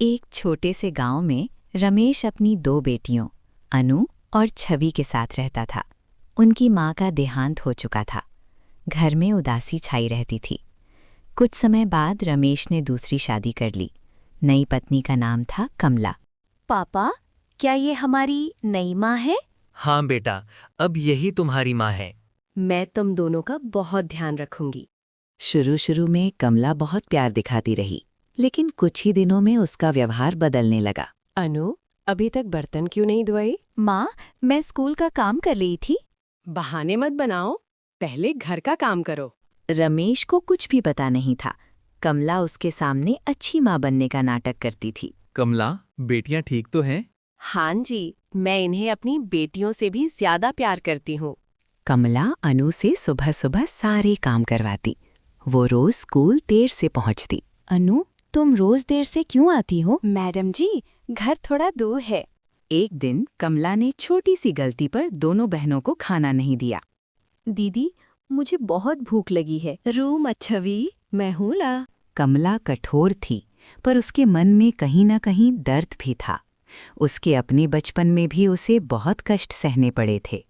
एक छोटे से गांव में रमेश अपनी दो बेटियों अनु और छवि के साथ रहता था। उनकी माँ का देहांत हो चुका था। घर में उदासी छाई रहती थी। कुछ समय बाद रमेश ने दूसरी शादी कर ली। नई पत्नी का नाम था कमला। पापा, क्या ये हमारी नई माँ है? हाँ बेटा, अब यही तुम्हारी माँ है। मैं तुम दोनों का बहुत ध्यान रखूंगी। शुरू शुरू में कमला बहुत प्यार दिखाती रही, लेकिन कुछ ही दिनों में उसका व्यवहार बदलने लगा। अनु, अभी तक बर्तन क्यों नहीं धोए? माँ, मैं स्कूल का काम कर रही थी। बहाने मत बनाओ, पहले घर का काम करो। रमेश को कुछ भी पता नहीं था। कमला उसके सामने अच्छी माँ बनने का नाटक करती थी। कमला, बेटियां ठीक तो हैं? हाँ जी, मैं इन्हें अपनी बेटियों से भी ज्यादा प्यार करती हूँ। कमला अनु से सुबह सुबह सारे काम करवाती। वो रोज स्कूल देर से पहुंचती। अनु, तुम रोज देर से क्यों आती हो? मैडम जी, घर थोड़ा दूर है। एक दिन कमला ने छोटी सी गलती पर दोनों बहनों को खाना नहीं दिया। दीदी, मुझे बहुत भूख लगी है। रू मत छवि, मैं हूँ ला। कमला कठोर थी, पर उसके मन में कहीं न कहीं दर्द भी था। उसके अपने बचपन में भी उसे बहुत कष्ट सहने पड़े थे।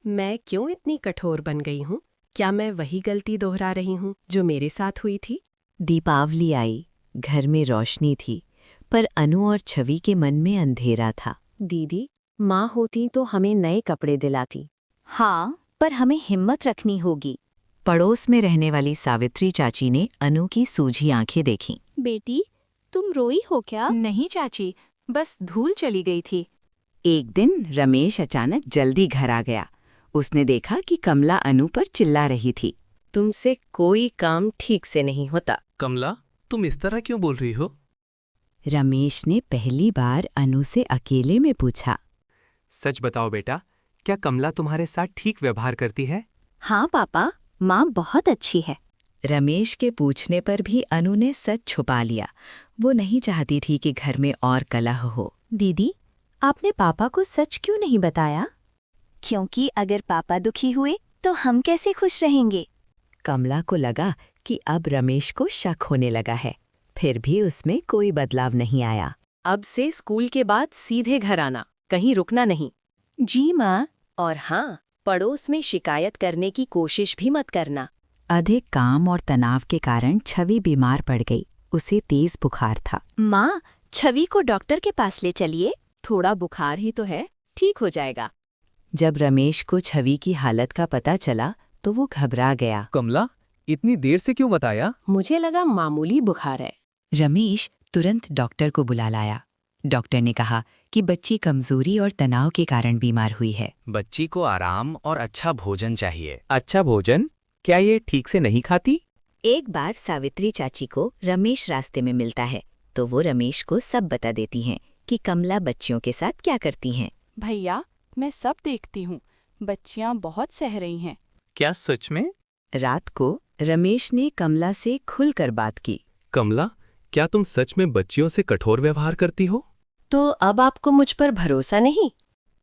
मैं क्यों इतनी कठोर बन गई हूँ? क्या मैं वही गलती दोहरा रही हूँ जो मेरे साथ हुई थी? दीपावली आई, घर में रोशनी थी, पर अनु और छवि के मन में अंधेरा था। दीदी, माँ होती तो हमें नए कपड़े दिलाती। हाँ, पर हमें हिम्मत रखनी होगी। पड़ोस में रहने वाली सावित्री चाची ने अनु की सूझी आंखें देखीं। बेटी, तुम रोई हो क्या? नहीं चाची, बस धूल चली गई थी। एक दिन रमेश अचानक जल्दी घर आ गया। उसने देखा कि कमला अनु पर चिल्ला रही थी। तुमसे कोई काम ठीक से नहीं होता। कमला, तुम इस तरह क्यों बोल रही हो? रमेश ने पहली बार अनु से अकेले में पूछा। सच बताओ बेटा, क्या कमला तुम्हारे साथ ठीक व्यवहार करती है? हाँ पापा, माँ बहुत अच्छी है। रमेश के पूछने पर भी अनु ने सच छुपा लिया। वो नहीं चाहती थी कि घर में और कलह हो। दीदी, आपने पापा को सच क्यों नहीं बताया? क्योंकि अगर पापा दुखी हुए तो हम कैसे खुश रहेंगे? कमला को लगा कि अब रमेश को शक होने लगा है, फिर भी उसमें कोई बदलाव नहीं आया। अब से स्कूल के बाद सीधे घर आना, कहीं रुकना नहीं। जी माँ। और हाँ, पड़ोस में शिकायत करने की कोशिश भी मत करना। अधिक काम और तनाव के कारण छवि बीमार पड़ गई। उसे तेज बुखार था। माँ, छवि को डॉक्टर के पास ले चलिए। थोड़ा बुखार ही तो है, ठीक हो जाएगा। जब रमेश को छवि की हालत का पता चला तो वो घबरा गया। कमला, इतनी देर से क्यों बताया? मुझे लगा मामूली बुखार है। रमेश तुरंत डॉक्टर को बुला लाया। डॉक्टर ने कहा कि बच्ची कमजोरी और तनाव के कारण बीमार हुई है। बच्ची को आराम और अच्छा भोजन चाहिए। अच्छा भोजन? क्या ये ठीक से नहीं खाती? एक बार सावित्री चाची को रमेश रास्ते में मिलता है तो वो रमेश को सब बता देती हैं कि कमला बच्चियों के साथ क्या करती हैं। भैया, मैं सब देखती हूँ। बच्चियाँ बहुत सह रही हैं। क्या सच में? रात को रमेश ने कमला से खुलकर बात की। कमला, क्या तुम सच में बच्चियों से कठोर व्यवहार करती हो? तो अब आपको मुझ पर भरोसा नहीं?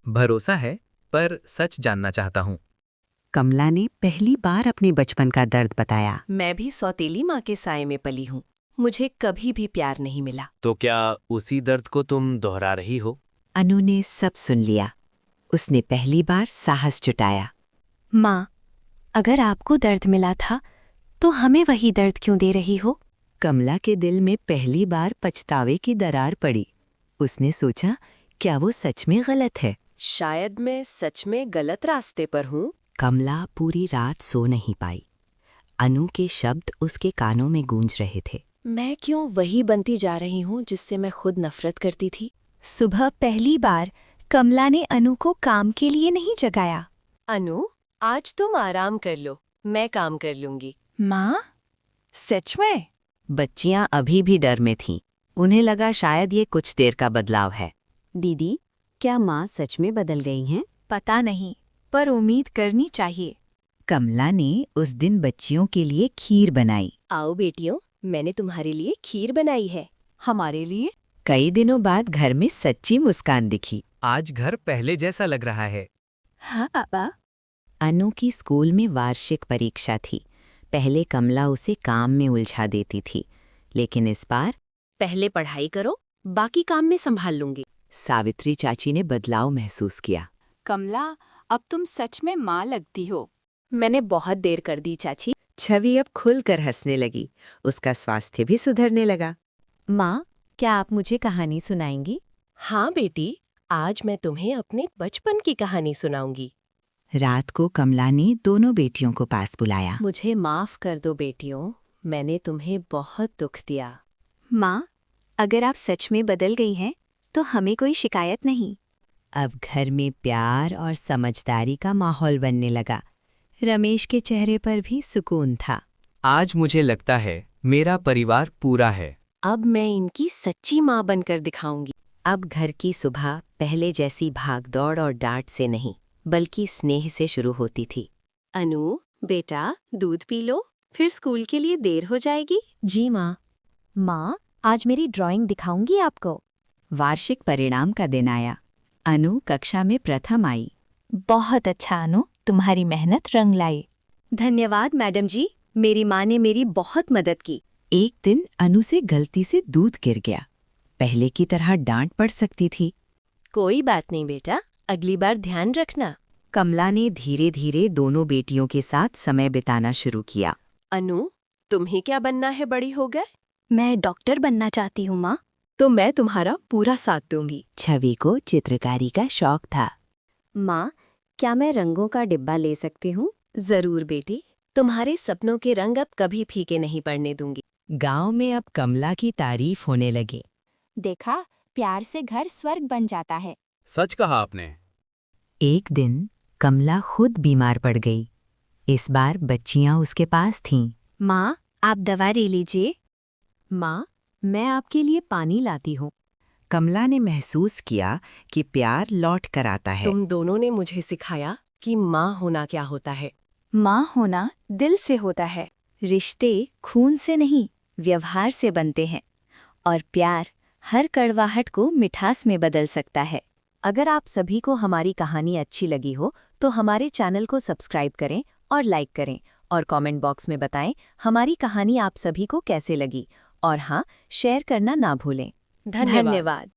भरोसा है, पर सच जानना चाहता हूँ। कमला ने पहली बार अपने बचपन का दर्द बताया। मैं भी सौतेली माँ के साए में पली हूँ। मुझे कभी भी प्यार नहीं मिला। तो क्या उसी दर्द को तुम दोहरा रही हो? अनु ने सब सुन लिया। उसने पहली बार साहस जुटाया। माँ, अगर आपको दर्द मिला था तो हमें वही दर्द क्यों दे रही हो? कमला के दिल में पहली बार पछतावे की दरार पड़ी। उसने सोचा, क्या वो सच में गलत है? शायद मैं सच में गलत रास्ते पर हूँ। कमला पूरी रात सो नहीं पाई। अनु के शब्द उसके कानों में गूंज रहे थे। मैं क्यों वही बनती जा रही हूँ जिससे मैं खुद नफरत करती थी? सुबह पहली बार कमला ने अनु को काम के लिए नहीं जगाया। अनु, आज तुम आराम कर लो, मैं काम कर लूंगी। माँ, सच में? बच्चियां अभी भी डर में थीं। उन्हें लगा शायद ये कुछ देर का बदलाव है। दीदी, क्या माँ सच में बदल गई हैं? पता नहीं, पर उम्मीद करनी चाहिए। कमला ने उस दिन बच्चियों के लिए खीर बनाई। आओ बेटियों, मैंने तुम्हारे लिए खीर बनाई है। हमारे लिए? कई दिनों बाद घर में सच्ची मुस्कान दिखी। आज घर पहले जैसा लग रहा है। हाँ पापा। अनु की स्कूल में वार्षिक परीक्षा थी। पहले कमला उसे काम में उलझा देती थी, लेकिन इस बार पहले पढ़ाई करो, बाकी काम में संभाल लूंगी। सावित्री चाची ने बदलाव महसूस किया। कमला, अब तुम सच में माँ लगती हो। मैंने बहुत देर कर दी चाची। छवि अब खुलकर हंसने लगी। उसका स्वास्थ्य भी सुधरने लगा। माँ, क्या आप मुझे कहानी सुनाएंगी? हाँ बेटी, आज मैं तुम्हें अपने बचपन की कहानी सुनाऊंगी। रात को कमला ने दोनों बेटियों को पास बुलाया। मुझे माफ कर दो बेटियों, मैंने तुम्हें बहुत दुख दिया। माँ, अगर आप सच में बदल गई हैं तो हमें कोई शिकायत नहीं। अब घर में प्यार और समझदारी का माहौल बनने लगा। रमेश के चेहरे पर भी सुकून था। आज मुझे लगता है मेरा परिवार पूरा है। अब मैं इनकी सच्ची माँ बनकर दिखाऊंगी। अब घर की सुबह पहले जैसी भागदौड़ और डांट से नहीं, बल्कि स्नेह से शुरू होती थी। अनु, बेटा दूध पी लो, फिर स्कूल के लिए देर हो जाएगी। जी माँ। माँ, आज मेरी ड्राइंग दिखाऊंगी आपको। वार्षिक परिणाम का दिन आया। अनु कक्षा में प्रथम आई। बहुत अच्छा अनु, तुम्हारी मेहनत रंग लाई। धन्यवाद मैडम जी, मेरी माँ ने मेरी बहुत मदद की। एक दिन अनु से गलती से दूध गिर गया। पहले की तरह डांट पड़ सकती थी। कोई बात नहीं बेटा, अगली बार ध्यान रखना। कमला ने धीरे धीरे दोनों बेटियों के साथ समय बिताना शुरू किया। अनु, तुम्हें क्या बनना है बड़ी हो गए? मैं डॉक्टर बनना चाहती हूँ माँ। तो मैं तुम्हारा पूरा साथ दूंगी। छवि को चित्रकारी का शौक था। माँ, क्या मैं रंगों का डिब्बा ले सकती हूँ? जरूर बेटी, तुम्हारे सपनों के रंग अब कभी फीके नहीं पड़ने दूंगी। गांव में अब कमला की तारीफ होने लगी। देखा, प्यार से घर स्वर्ग बन जाता है। सच कहा आपने। एक दिन कमला खुद बीमार पड़ गई। इस बार बच्चियां उसके पास थीं। माँ, आप दवा ले लीजिए। माँ, मैं आपके लिए पानी लाती हूँ। कमला ने महसूस किया कि प्यार लौट कर आता है। तुम दोनों ने मुझे सिखाया कि माँ होना क्या होता है। माँ होना दिल से होता है। रिश्ते खून से नहीं, व्यवहार से बनते हैं। और प्यार हर कड़वाहट को मिठास में बदल सकता है। अगर आप सभी को हमारी कहानी अच्छी लगी हो तो हमारे चैनल को सब्सक्राइब करें और लाइक करें और कमेंट बॉक्स में बताएं हमारी कहानी आप सभी को कैसे लगी। और हाँ, शेयर करना ना भूलें। धन्यवाद।